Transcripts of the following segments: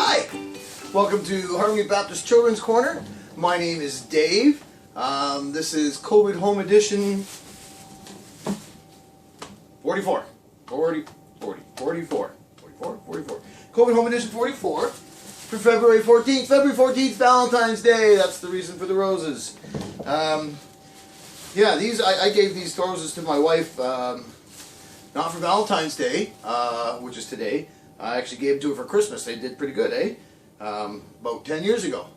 Hi! Welcome to Harmony Baptist Children's Corner. My name is Dave. This is COVID Home Edition 44. 44. COVID Home Edition 44 for February 14th. February 14th, Valentine's Day. That's the reason for the roses. Yeah, I gave these roses to my wife, not for Valentine's Day, which is today. I actually gave them to her for Christmas. They did pretty good, eh? About 10 years ago.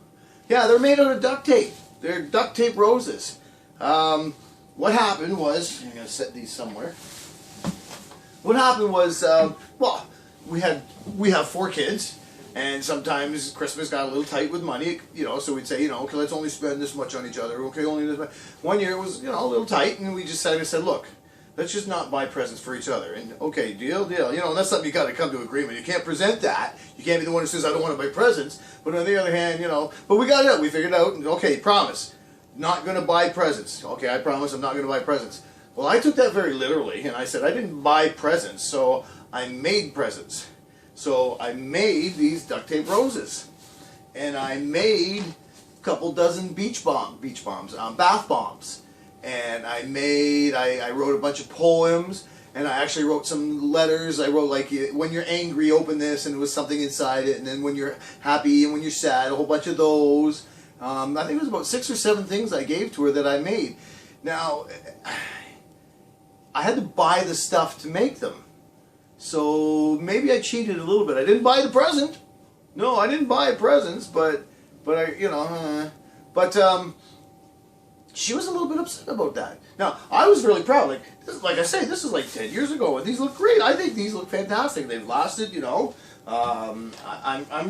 Yeah, they're made out of duct tape. They're duct tape roses. What happened was, I'm going to set these somewhere. What happened was, well, we have 4 kids, and sometimes Christmas got a little tight with money, you know, so we'd say, you know, okay, let's only spend this much on each other, okay, only this much. One year it was, you know, a little tight, and we just said, look, let's just not buy presents for each other. And okay, deal. You know, and that's something you got to come to agreement. You can't present that. You can't be the one who says, I don't want to buy presents. But on the other hand, you know, but we got it out. We figured out, okay, promise. Not going to buy presents. Okay, I promise I'm not going to buy presents. Well, I took that very literally, and I said, I didn't buy presents, so I made presents. So I made these duct tape roses. And I made a couple dozen bath bombs. And I wrote a bunch of poems, and I actually wrote some letters. I wrote, like, when you're angry, open this, and there was something inside it, and then when you're happy and when you're sad, a whole bunch of those. I think it was about 6 or 7 things I gave to her that I made. Now, I had to buy the stuff to make them. So maybe I cheated a little bit. I didn't buy the present. No, I didn't buy presents, but I, you know, she was a little bit upset about that. Now, I was really proud. Like I say, this is like 10 years ago, and these look great. I think these look fantastic. They've lasted, you know. I'm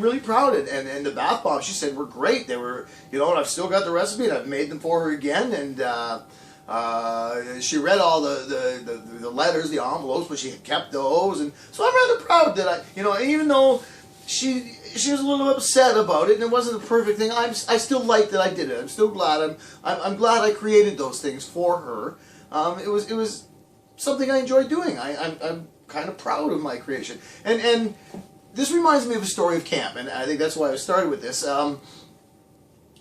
really proud. And the bath bombs, she said, were great. They were, you know, and I've still got the recipe, and I've made them for her again. And she read all the letters, the envelopes, but she had kept those. And so I'm rather proud that you know, even though she was a little upset about it, and it wasn't a perfect thing. I still like that I did it. I'm still glad. I'm glad I created those things for her. It was something I enjoyed doing. I'm kind of proud of my creation. And this reminds me of a story of camp, and I think that's why I started with this. At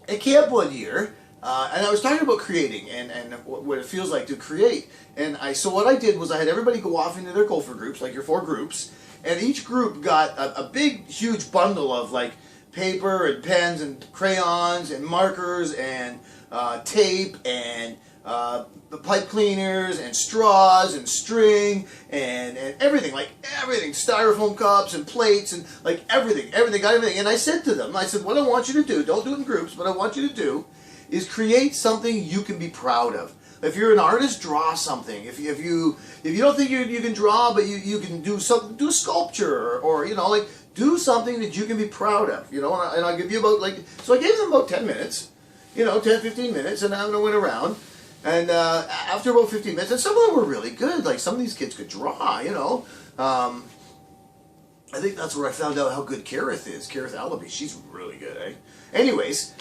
camp one year, and I was talking about creating and what it feels like to create. And so what I did was I had everybody go off into their gopher groups, like your 4 groups. And each group got a big, huge bundle of, like, paper and pens and crayons and markers and tape and pipe cleaners and straws and string and everything, styrofoam cups and plates and, like, everything, got everything. And I said to them, I said, what I want you to do, don't do it in groups, what I want you to do is create something you can be proud of. If you're an artist, draw something. If you don't think you can draw, but you can do something, do a sculpture, or you know, like, do something that you can be proud of. You know, and I'll give you about, like, so I gave them about 10 minutes, you know, 10, 15 minutes, and I went around, and after about 15 minutes, and some of them were really good. Like, some of these kids could draw, you know. I think that's where I found out how good Kareth is. Kareth Allaby, she's really good, eh? Anyways,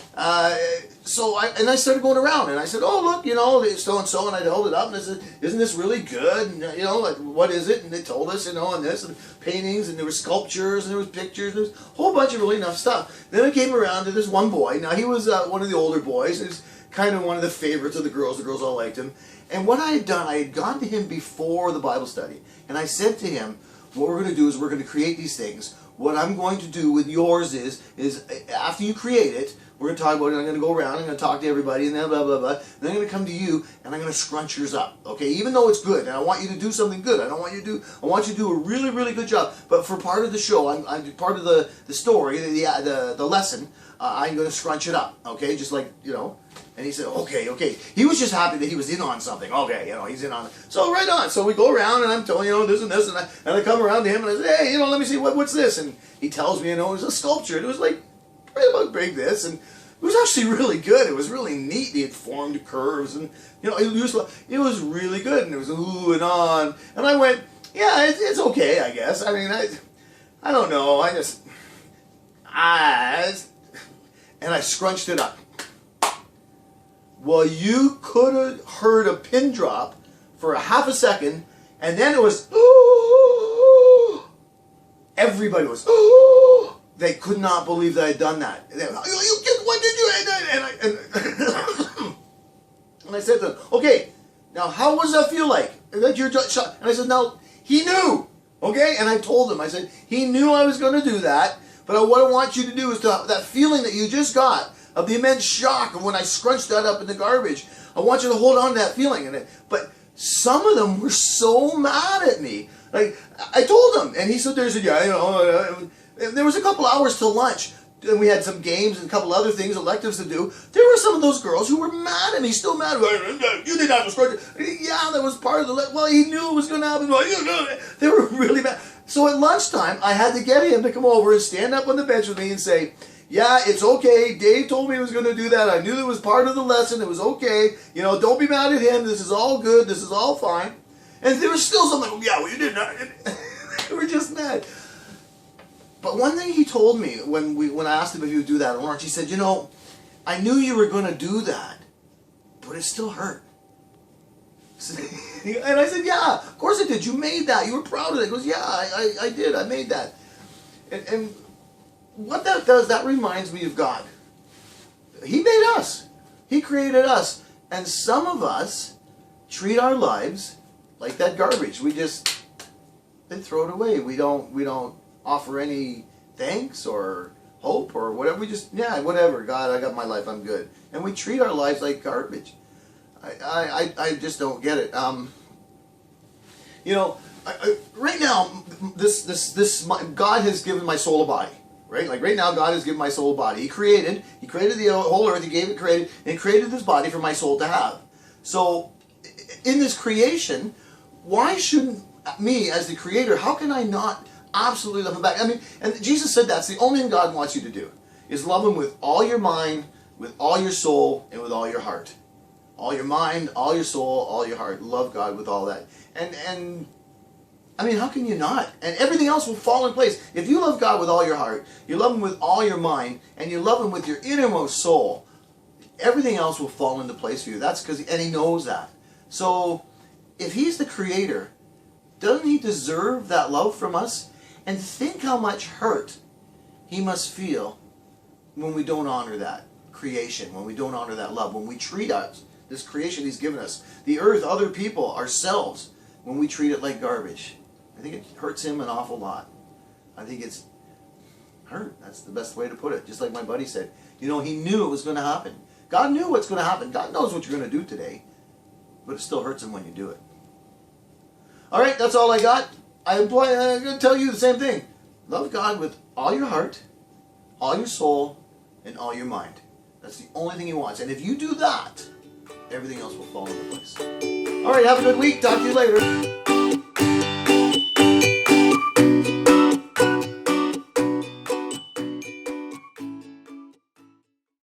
so I started going around, and I said, oh, look, you know, so-and-so, and I held it up, and I said, isn't this really good? And, you know, like, what is it? And they told us, you know, and this, and paintings, and there were sculptures, and there was pictures, and there was a whole bunch of really enough stuff. Then I came around to this one boy. Now, he was one of the older boys. He was kind of one of the favorites of the girls. The girls all liked him. And what I had done, I had gone to him before the Bible study, and I said to him, what we're going to do is we're going to create these things. What I'm going to do with yours is after you create it, we're going to talk about it. I'm going to go around, I'm going to talk to everybody, and then blah, blah, blah. And then I'm going to come to you, and I'm going to scrunch yours up, okay? Even though it's good, and I want you to do something good. I want you to do a really, really good job. But for part of the show, I'm part of the story, the lesson, I'm going to scrunch it up, okay? Just like, you know. And he said, okay. He was just happy that he was in on something. Okay, you know, he's in on it. So right on. So we go around, and I'm telling, you know, this and this, and I come around to him, and I say, hey, you know, let me see, what's this? And he tells me, you know, it was a sculpture. It was like right about big this, and it was actually really good. It was really neat. He had formed curves, and, you know, it was really good, and it was ooh and on. And I went, yeah, it's okay, I guess. I mean, I don't know. And I scrunched it up. Well, you could have heard a pin drop for a half a second, and then it was, ooh, everybody was, ooh, they could not believe that I'd done that. And they were, you kid, what did you? And I said to them, okay, now how was that feel like? That you're just shot. And I said, now he knew, okay? And I told him, I said, he knew I was going to do that, but what I want you to do is that feeling that you just got of the immense shock of when I scrunched that up in the garbage. I want you to hold on to that feeling. But some of them were so mad at me. Like, I told him, and he stood there and said, yeah, you know, there was a couple hours till lunch, and we had some games and a couple other things, electives to do. There were some of those girls who were mad at me, still mad. You didn't have to scrunch it. Yeah, that was part of the, well, he knew it was going to happen. They were really mad. So at lunchtime, I had to get him to come over and stand up on the bench with me and say, yeah, it's okay. Dave told me he was going to do that. I knew that was part of the lesson. It was okay. You know, don't be mad at him. This is all good. This is all fine. And there was still something, yeah, well, you didn't. They were just mad. But one thing he told me when I asked him if he would do that at lunch, he said, you know, I knew you were going to do that, but it still hurt. And I said, yeah, of course it did. You made that. You were proud of it. He goes, yeah, I did. I made that. And what that does, that reminds me of God. He made us. He created us. And some of us treat our lives like that garbage. We just then throw it away. We don't offer any thanks or hope or whatever. We just, yeah, whatever. God, I got my life. I'm good. And we treat our lives like garbage. I just don't get it. You know, right now, God has given my soul a body. Right? Like right now, God has given my soul a body. He created the whole earth. He gave it, and created this body for my soul to have. So, in this creation, why shouldn't me, as the creator, how can I not absolutely love him back? I mean, and Jesus said that's the only thing God wants you to do, is love him with all your mind, with all your soul, and with all your heart. All your mind, all your soul, all your heart. Love God with all that. And I mean, how can you not? And everything else will fall in place. If you love God with all your heart, you love him with all your mind, and you love him with your innermost soul, everything else will fall into place for you. That's because, and he knows that. So, if he's the creator, doesn't he deserve that love from us? And think how much hurt he must feel when we don't honor that creation, when we don't honor that love, when we treat us, this creation he's given us, the earth, other people, ourselves, when we treat it like garbage. I think it hurts him an awful lot. I think it's hurt. That's the best way to put it. Just like my buddy said, you know, he knew it was going to happen. God knew what's going to happen. God knows what you're going to do today, but it still hurts him when you do it. All right, that's all I got. I'm going to tell you the same thing. Love God with all your heart, all your soul, and all your mind. That's the only thing he wants. And if you do that, everything else will fall into place. All right, have a good week. Talk to you later.